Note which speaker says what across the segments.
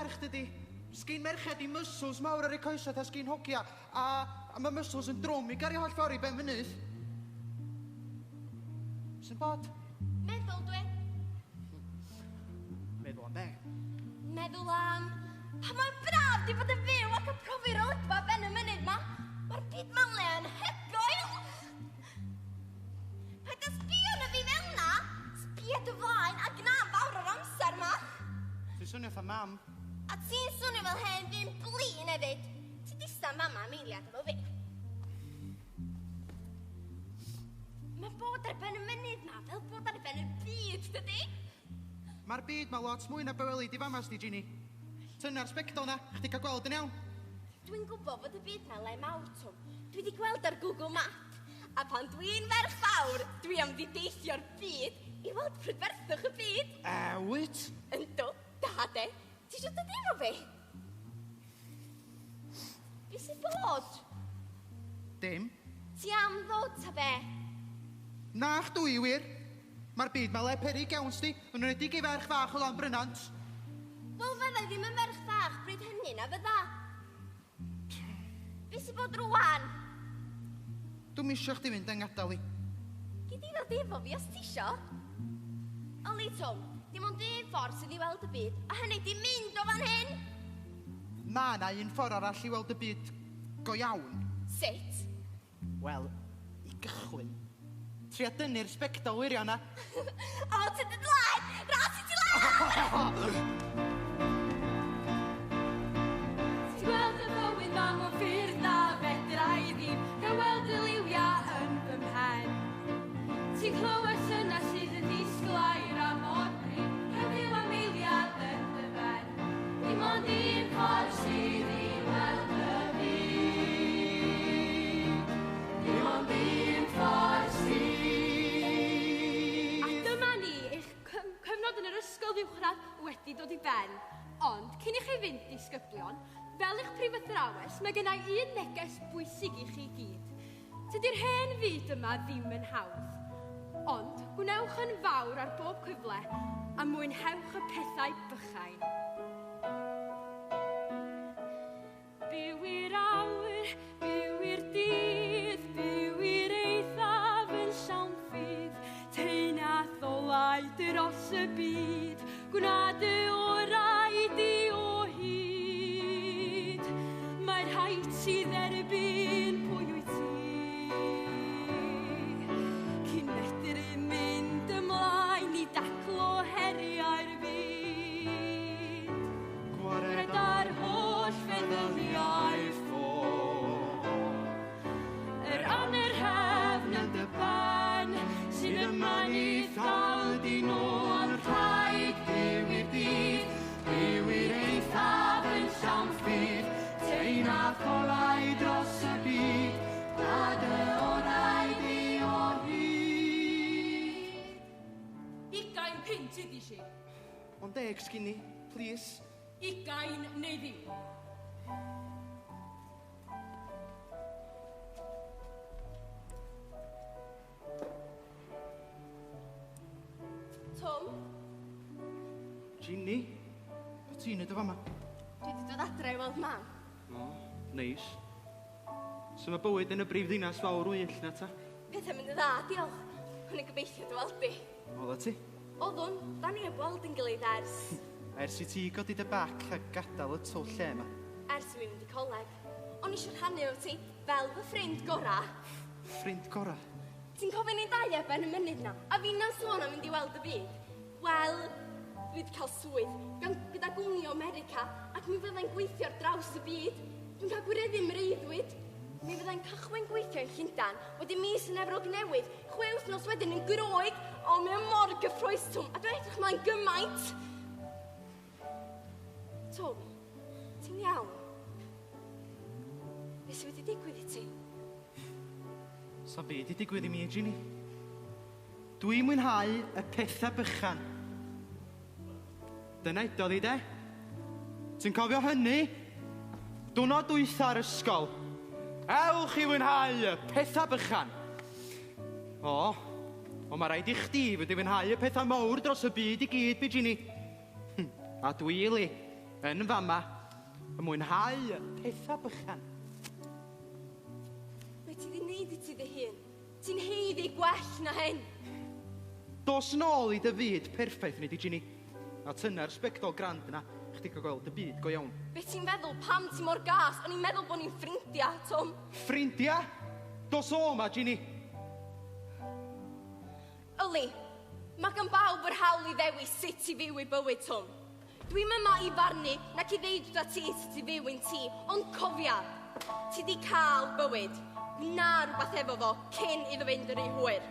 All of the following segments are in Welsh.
Speaker 1: ferch dydi. Sgyn merched I muscles mawr ar eu coesau ta sgyn hogia. A mae muscles yn drwm I gario holl ffordd I ben mynydd. Sy'n bod?
Speaker 2: Meddwl dwi.
Speaker 1: Meddwl am be?
Speaker 2: Meddwl am... Pa mae'n braf di fod yn fyw ac yn profi'r olygfa ben y mynydd ma. Mae'r byd ma'n yn hygoel. Paid y sbio na fi fel na. Sbio dy flaen a gna fawr o'r amser ma.
Speaker 1: Ti'n swnio fa mam.
Speaker 2: A ti'n swnio fel hen fi'n blin hefyd. Ti distan mama am eiliad efo fi. Mae bod ar ben y mynydd ma fel bod ar ben y byd, dydi?
Speaker 1: Mae'r byd ma lot mwy na bywelid I famas di, Ginny. Tynna'r sbectol na, chdi cael gweld yn iawn.
Speaker 2: Dwi'n gwybod fod y byd na le mawr, Twm. Dwi wedi gweld ar Google Map. A pan dwi'n ferch fawr, dwi am ddideithio'r byd I weld prydferthwch y byd.
Speaker 1: Aelwyd?
Speaker 2: Yndw, da de. Ti eisiau dod efo fi? Be sy'n bod?
Speaker 1: Dim.
Speaker 2: Ti am ddod ta be?
Speaker 1: Nach dwi wir. Mae'r byd ma le peryg iawn sti, yn wneud I ferch fach o lan brynant.
Speaker 2: Wel, fyddai ddim yn ferch fach bryd hynny na fydda. Be sy'n bod rwan?
Speaker 1: Dwi'n misio chdi fynd yng ngadael I.
Speaker 2: Gyd I ddod efo fi os ti isio? Oli, Tom, dim ond un ffordd sydd I weld y byd, a hynny di mynd o fan hyn.
Speaker 1: Ma na un ffordd arall I weld y byd go iawn.
Speaker 2: Sut?
Speaker 1: Wel, I gychwyn. Tria dynnu'r sbectol wirio na.
Speaker 2: O, ti'n dod laen! Ras I ti laen!
Speaker 3: Ti'n gweld y bywyd ma mewn ffyrdd na fedrai ddim gael weld y liwiau yn fy mhen. Ti'n clywed syna sydd yn disglair a mor bryd cyfyw am eiliad yn dy ben. Dim ond un ffordd sydd I weld y byd. Dim ond un ffordd sydd. A dyma ni, eich cyfnod yn yr ysgol uwchradd wedi dod I ben. Ond, cyn I chi fynd disgyblion, fel eich prif athrawes, mae gennau un neges bwysig I chi gyd. Tydi'r hen fyd yma ddim yn hawdd. Ond, gwnewch yn fawr ar bob cyfle a mwynhewch y pethau bychain. Byw i'r awr, byw i'r dydd, byw i'r eithaf yn llawn ffydd. Teinath olau dros y byd, gwna dy orau di o hyd. Mae'r rhaid sydd erbyn pwy wyt ti. Cyn medru mynd ymlaen I daclo heriau'r byd. Gwared ar holl feddyliau ffôn. Yr anerhefn yn dy ben, sydd yma ni ddal di nôl. Rhaid byw i'r dydd, byw i'r eithaf yn llawn ffydd. Teinath olau dros y byd, a dy orau di o hyd. 20 punt ydi si.
Speaker 1: Ond 10 sgynni, please.
Speaker 3: 20 neu ddim.
Speaker 2: Tom,
Speaker 1: Ginny, o ti'n neud o fama?
Speaker 2: dwi wedi dod adre I weld mam.
Speaker 1: O, neis. So mae bywyd yn y brif ddinas fawr wyll na ta?
Speaker 2: Pethau mynd y dda, diolch. Hwn i'n gobeithio dy weld di.
Speaker 1: Oedda ti?
Speaker 2: Oddwn, da ni heb weld yn gilydd ers...
Speaker 1: Ers I ti godi dy bac a gadael y twll lle yma.
Speaker 2: ers I mi fynd I coleg. O'n eisiau rhannu o ti fel fy ffrind gora.
Speaker 1: Ffrind gora?
Speaker 2: Ti'n cofio ni dau ar ben y mynydd na, a fi'n na'n sôn am mynd I weld y byd. Wel, dwi wedi cael swydd gyda gwmni o America ac mi fyddai'n gweithio ar draws y byd. Dwi'n cael gwireddu mreiddwyd. Mi fyddai'n cychwyn gweithio yn Llundain, wedi mis yn Efrog Newydd, 6 wythnos wedyn yn Groeg, o mae mor gyffroes Twm, a dwi'n edrych mlaen gymaint. Twm, ti'n iawn? Be sydd wedi digwydd I ti?
Speaker 1: Sa'n byd I digwydd I mi, Ginny? Dwi'n mwynhau y pethau bychan. Dyna idodd I de. Ti'n cofio hynny? Dwrnod dwytha ar ysgol. Ewch I mwynhau y pethau bychan. O mae rhaid I chdi fod I mwynhau y pethau mawr dros y byd I gyd, Ginny. A dwi, Eli, Yn fama, y mwynhau y pethau bychan.
Speaker 2: Be ti di wneud I ti dy hun? Ti'n heiddi gwell na hyn.
Speaker 1: Dos nôl I dy fyd perffaith ni di Ginny. A tyna'r sbectol grand yna, chdi cael gweld y byd go iawn.
Speaker 2: Be ti'n feddwl pam ti mor gas? O'n i'n meddwl bod ni'n ffrindiau, Tom.
Speaker 1: Ffrindiau? Dos o ma, Ginny.
Speaker 2: Yli, mae gan bawb yr hawl I ddewis sut I fyw I bywyd, Tom. Dwi'n yma I farnu nac I ddeud wrtha ti sut I fyw yn ti, ond cofia, ti di cael bywyd. Na rhywbeth efo fo cyn iddo fynd yr ei hwyr.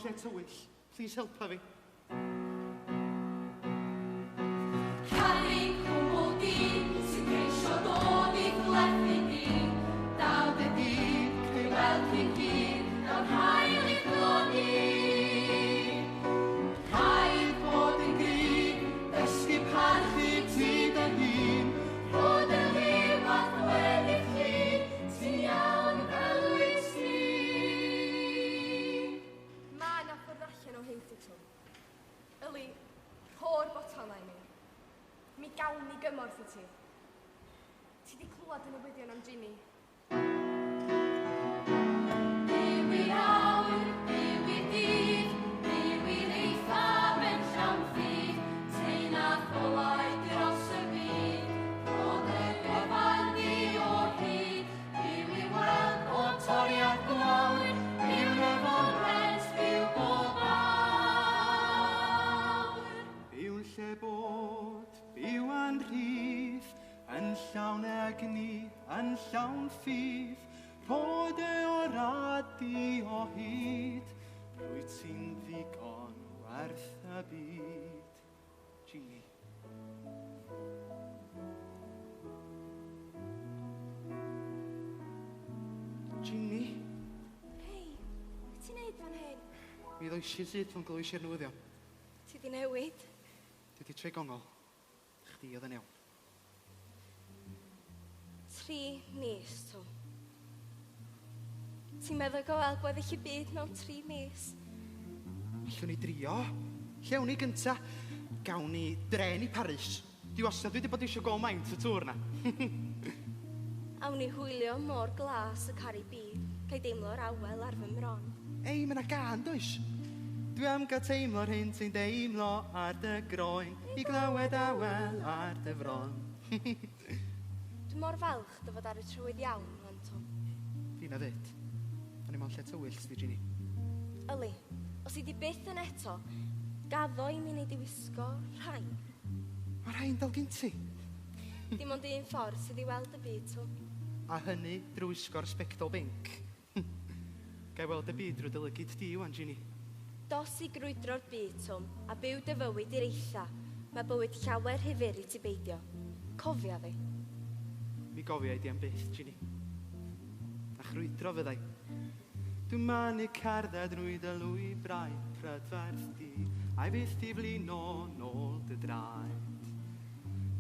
Speaker 1: Lle tywyll, please helpa fi.
Speaker 3: Carin cwmwl di sy'n ceisio dod I flethu di. Dawd y di, cei weld chi'n gyd, dawn hael I glodi. Rhaid bod yn gryf, dysgu parchu ti dy hun. Bod y liw a ddwedd I chi, sy'n iawn fel wyt ti.
Speaker 2: Mae na ffordd allan o hyn ti, Tom. Yli, rho'r botanau ni. Mi gawn ni gymorth I ti. Ti di clywed y newyddion am Ginny?
Speaker 3: Byw I awr, byw I dydd, byw I ddeithaf yn llawn ffydd, tein a tholau dros y byd, bod y gyfan di o hyd, byw I weld o toriad gwawr, byw y fonrent, byw bob awr.
Speaker 1: Byw lle bod, byw yn rhydd, yn llawn egni, yn llawn ffydd, bod e o'r adi o hyd, rwy ti'n ddigon werth y byd. Ginny. Ginny,
Speaker 2: Hei, beth ti'n neud fan hyn?
Speaker 1: mi ddwysi sydd fo'n glwys i'r newyddion.
Speaker 2: Ti di newid?
Speaker 1: Dwi di troi gongol. Chdi oedd yn iawn.
Speaker 2: 3 mis, Tom. Ti'n meddwl go weld gweddill I byd mewn 3 mis?
Speaker 1: Allwn ni drio. Llewn ni gynta. Gawn ni dren I Paris. Di wastad dwi di bod eisiau go maint y tŵr na.
Speaker 2: Awn ni hwylio môr glas y Caribî, gai deimlo'r awel ar fy mron.
Speaker 1: Ei, mae yna gan, does? Dwi am gael teimlo'r hyn sy'n deimlo ar dy groen, I glywed awel ar dy fron.
Speaker 2: Dwi mor falch dy fod ar y trywydd iawn, fan, Tom.
Speaker 1: Fi na ddit. O'n I mewn lle tywyll, di Ginny.
Speaker 2: Yli, os I di byth yn eto, gaddo I mi wneud I wisgo rhain.
Speaker 1: Mae rhain dal gyn ti.
Speaker 2: Dim ond un ffordd sydd I weld y byd, Tom.
Speaker 1: A hynny drwy wisgo'r spectol binc. Gai weld y byd drwy dylygyd di, wan, Ginny.
Speaker 2: Dos I grwydro'r byd, Tom, a byw dy fywyd i'r eitha. Mae bywyd llawer hyfyr I ti beidio. Cofia fi.
Speaker 1: Mi gofio I di am byth, Ginny. A chrwydro fyddai. Dwi'n man I cerdded rwy dy lwybrau prydferth di, a'i byth I flino nôl dy draed.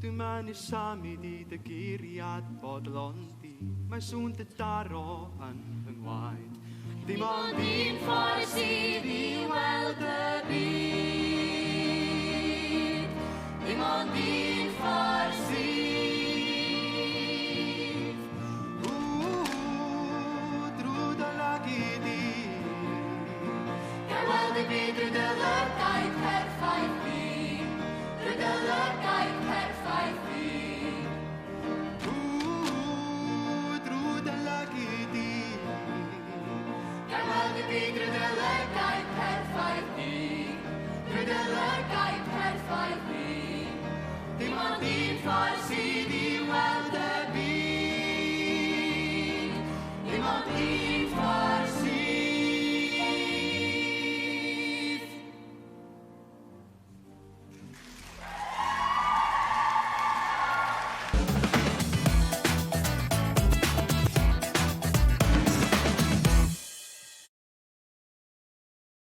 Speaker 1: Dwi'n man I samu di dy geiriad bodlon di, mae sŵn dy daro yn fy ngwaed. Dim ond un ffordd sydd I weld y byd. Dim ond un ffordd sydd. Drwy dy lagu di.
Speaker 3: Gai weld y byd drwy dy lygau perffaith di, drwy dy lygau